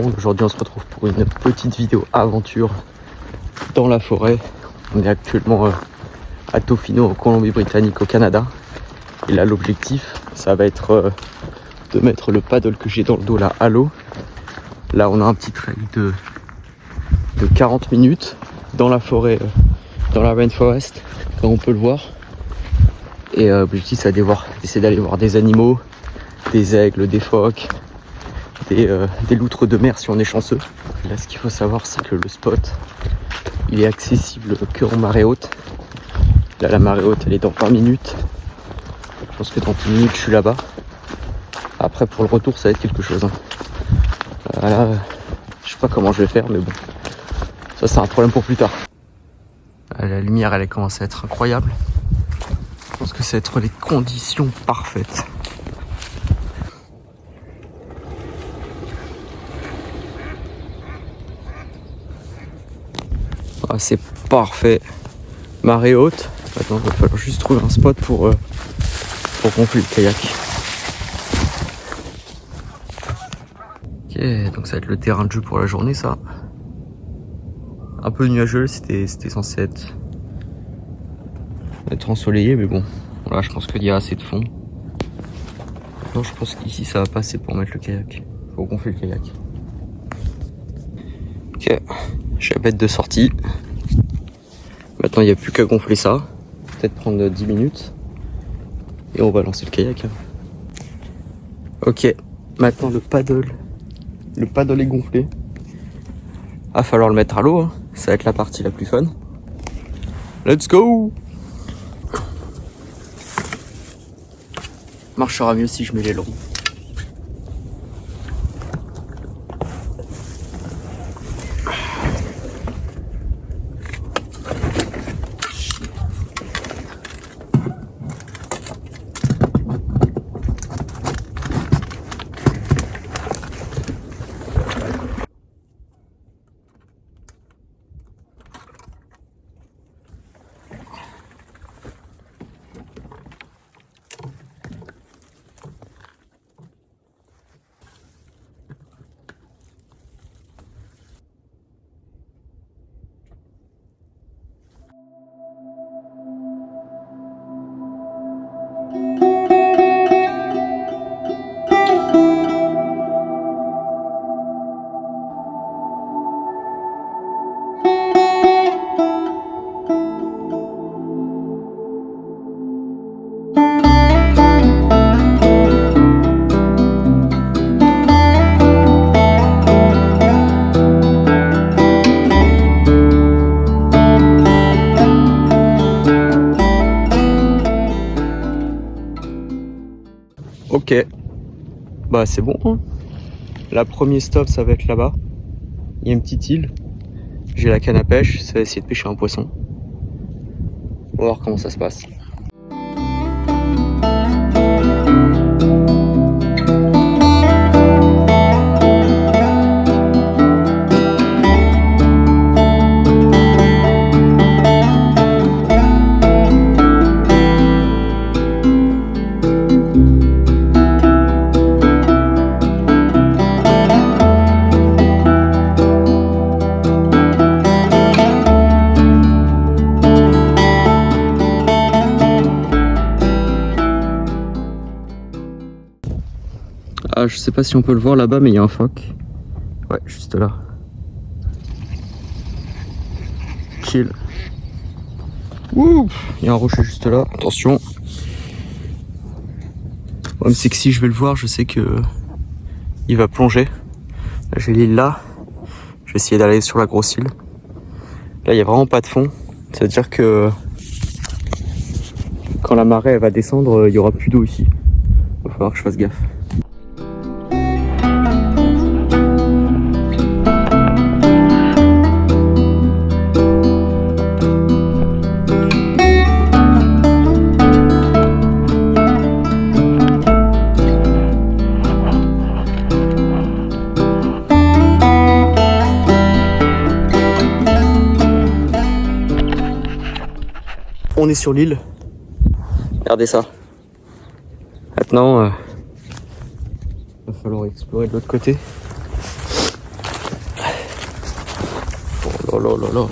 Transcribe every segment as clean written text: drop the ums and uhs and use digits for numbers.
Aujourd'hui on se retrouve pour une petite vidéo aventure dans la forêt. On est actuellement à Tofino en Colombie-Britannique au Canada. Et là l'objectif ça va être de mettre le paddle que j'ai dans le dos là à l'eau. Là on a un petit trail de 40 minutes dans la forêt, dans la rainforest, comme on peut le voir. Et l'objectif c'est d'essayer d'aller voir des animaux, des aigles, des phoques, des loutres de mer si on est chanceux. Et là ce qu'il faut savoir c'est que le spot il est accessible que en marée haute. Là la marée haute elle est dans 20 minutes. Je pense que dans 10 minutes je suis là-bas. Après pour le retour ça va être quelque chose. Là je sais pas comment je vais faire mais bon. Ça c'est un problème pour plus tard. La lumière elle a commencé à être incroyable. Je pense que ça va être les conditions parfaites. Ah, c'est parfait. Marée haute. Maintenant il va falloir juste trouver un spot pour gonfler le kayak. Ok, donc ça va être le terrain de jeu pour la journée ça. Un peu nuageux, c'était censé être ensoleillé mais bon. Là je pense qu'il y a assez de fond. Maintenant je pense qu'ici ça va passer pour mettre le kayak. Faut gonfler le kayak. Ok, j'ai la bête de sortie. Maintenant il n'y a plus qu'à gonfler ça. Peut-être prendre 10 minutes. Et on va lancer le kayak. Ok, maintenant le paddle. Le paddle est gonflé. Va falloir le mettre à l'eau. Ça va être la partie la plus fun. Let's go! Marchera mieux si je mets les longs. Ok, bah c'est bon. Hein. La premier stop ça va être là-bas. Il y a une petite île. J'ai la canne à pêche, ça va essayer de pêcher un poisson. On va voir comment ça se passe. Ah, je sais pas si on peut le voir là-bas, mais il y a un phoque. Ouais, juste là. Chill. Ouh, il y a un rocher juste là. Attention. Le problème c'est que si je vais le voir, je sais que il va plonger. Là, j'ai l'île là. Je vais essayer d'aller sur la grosse île. Là, il y a vraiment pas de fond. Ça veut dire que quand la marée elle va descendre, il y aura plus d'eau ici. Il va falloir que je fasse gaffe. On est sur l'île. Regardez ça. Maintenant, va falloir explorer de l'autre côté. Oh là là là.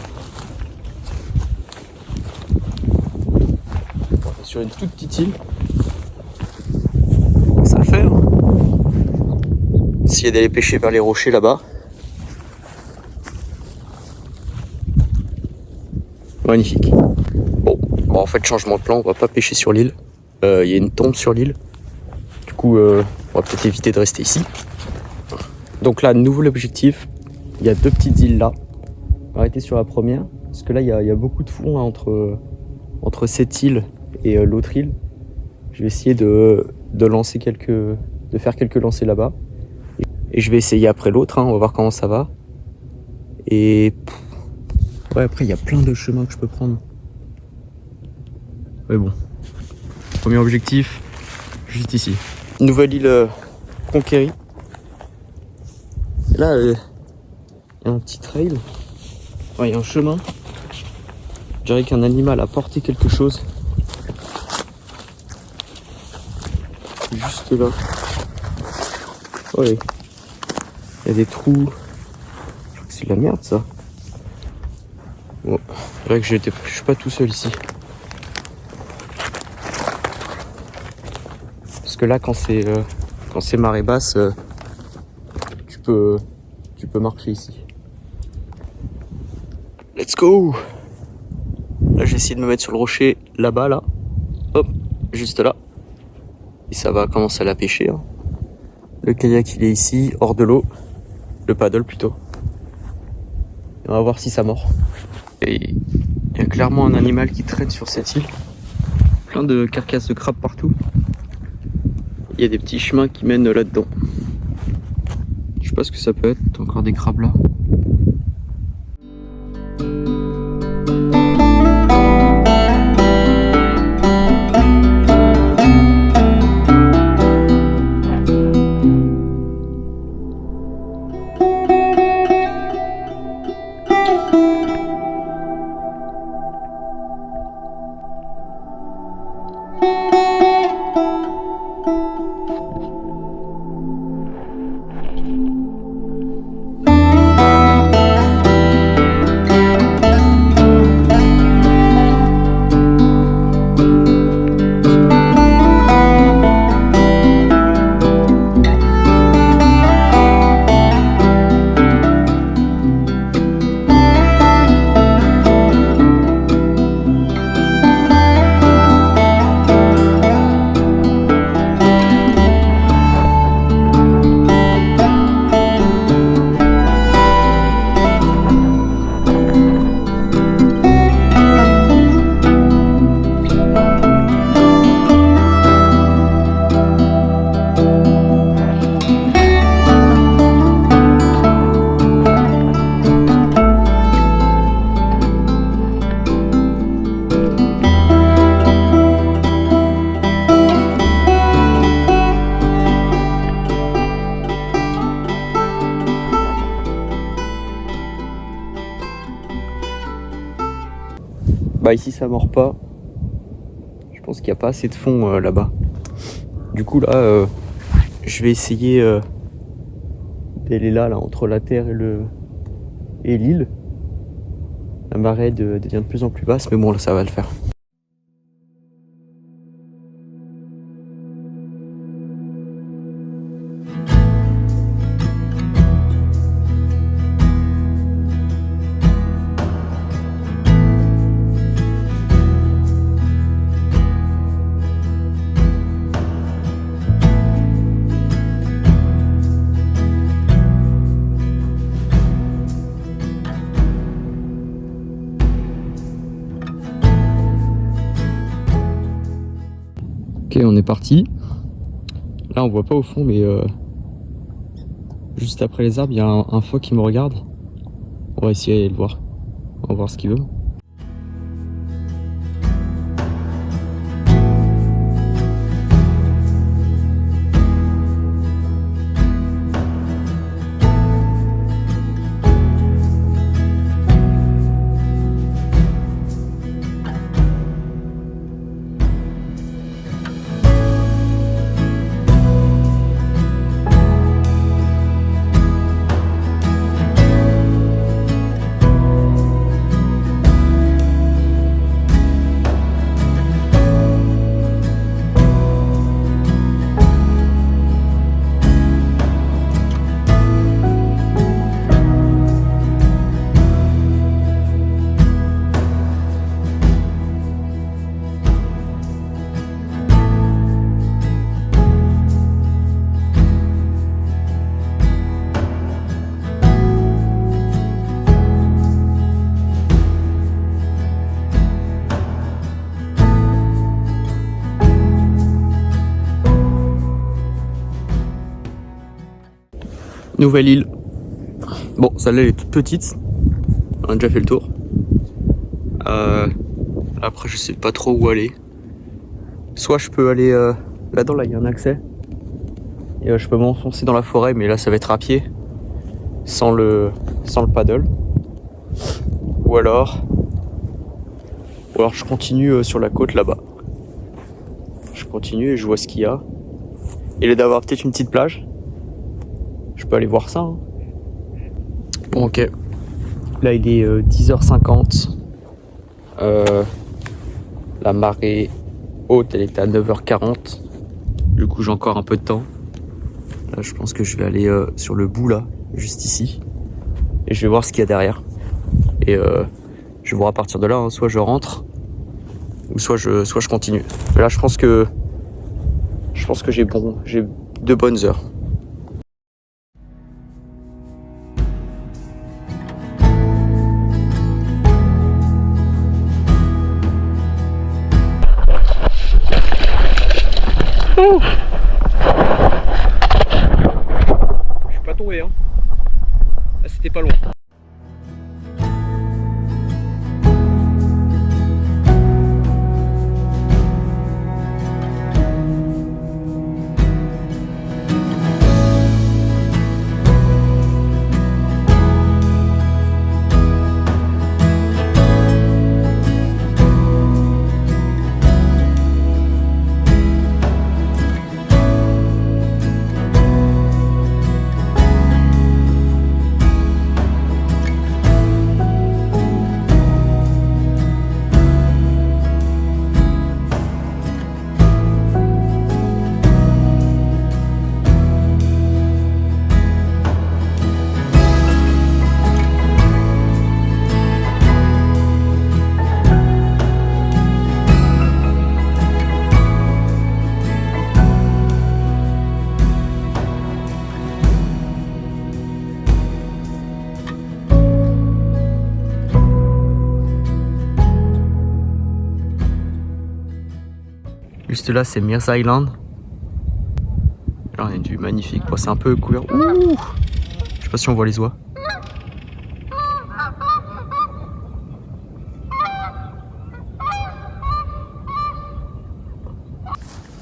On est sur une toute petite île. Ça le fait, hein. Essayer d'aller pêcher vers les rochers là-bas. Magnifique. Bon, en fait, changement de plan, on va pas pêcher sur l'île. Il y a une tombe sur l'île. Du coup, on va peut-être éviter de rester ici. Donc là, nouveau objectif. Il y a 2 petites îles là. On va arrêter sur la première. Parce que là, il y a beaucoup de fond là, entre cette île et l'autre île. Je vais essayer de faire quelques lancers là-bas. Et je vais essayer après l'autre, hein, on va voir comment ça va. Et ouais, après il y a plein de chemins que je peux prendre. Ouais bon. Premier objectif, juste ici. Nouvelle île conquérie. Et là, il y a un petit trail. Ouais, il y a un chemin. Je dirais qu'un animal a porté quelque chose. Juste là. Ouais. Il y a des trous. Je crois que c'est de la merde ça. Bon, c'est vrai que je suis pas tout seul ici. Parce que là quand c'est marée basse, tu peux marcher ici. Let's go! Là j'ai essayé de me mettre sur le rocher là-bas là. Hop, juste là. Et ça va commencer à la pêcher. Hein. Le kayak il est ici, hors de l'eau. Le paddle plutôt. Et on va voir si ça mord. Et il y a clairement un animal qui traîne sur cette île. Plein de carcasses de crabes partout. Il y a des petits chemins qui mènent là-dedans. Je sais pas ce que ça peut être, encore des crabes là. Bah ici ça mord pas. Je pense qu'il n'y a pas assez de fond là-bas. Du coup là, je vais essayer d'aller là, entre la terre et l'île. La marée devient de plus en plus basse, mais bon là ça va le faire. Ok, on est parti. Là, on voit pas au fond, mais juste après les arbres, il y a un phoque qui me regarde. On va essayer d'aller le voir. On va voir ce qu'il veut. Nouvelle île. Bon, celle-là elle est toute petite. On a déjà fait le tour. Après, je sais pas trop où aller. Soit je peux aller là-dedans, là il y a un accès. Et je peux m'enfoncer dans la forêt, mais là ça va être à pied. Sans le paddle. Ou alors je continue sur la côte là-bas. Je continue et je vois ce qu'il y a. Il est d'avoir peut-être une petite plage. Je peux aller voir ça. Hein. Bon, ok. Là, il est 10h50. La marée haute, elle était à 9h40. Du coup, j'ai encore un peu de temps. Là, je pense que je vais aller sur le bout, là, juste ici. Et je vais voir ce qu'il y a derrière. Et je vais voir à partir de là, hein, soit je rentre, ou soit je continue. Mais là, je pense que j'ai 2 bonnes heures. Je suis pas tombé, hein. Là, c'était pas loin. Juste là, c'est Mears Island. Là, on a du magnifique. Bon, c'est un peu couvert. Ouh, je sais pas si on voit les oies.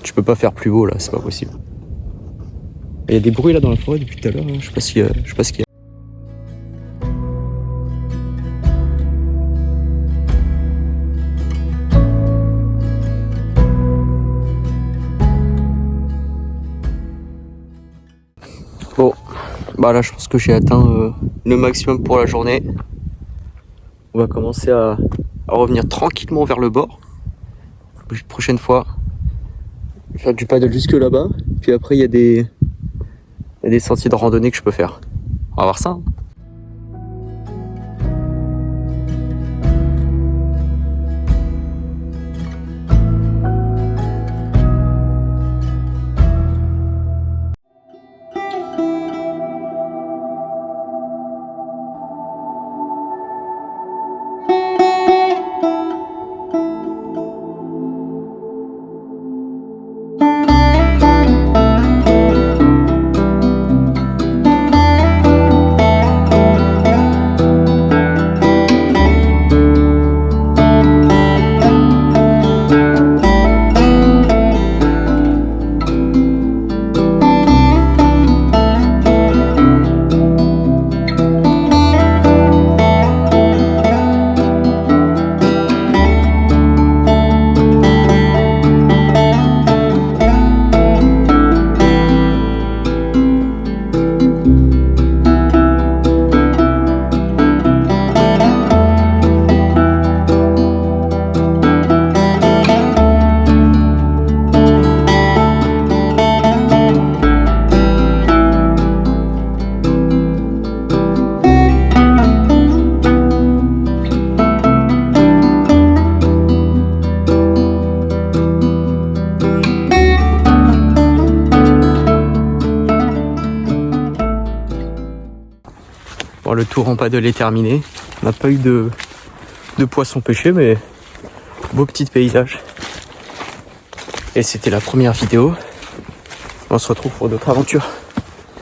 Je peux pas faire plus haut là, c'est pas possible. Il y a des bruits là dans la forêt depuis tout à l'heure. Hein. Je sais pas ce qu'il y a. Bon, bah là je pense que j'ai atteint le maximum pour la journée. On va commencer à revenir tranquillement vers le bord. La prochaine fois, faire du paddle jusque là-bas. Puis après il y a des sentiers de randonnée que je peux faire. On va voir ça. Hein. Bon, le tour en paddle est terminé. On n'a pas eu de poissons pêchés, mais beau petit paysage. Et c'était la première vidéo. On se retrouve pour d'autres aventures.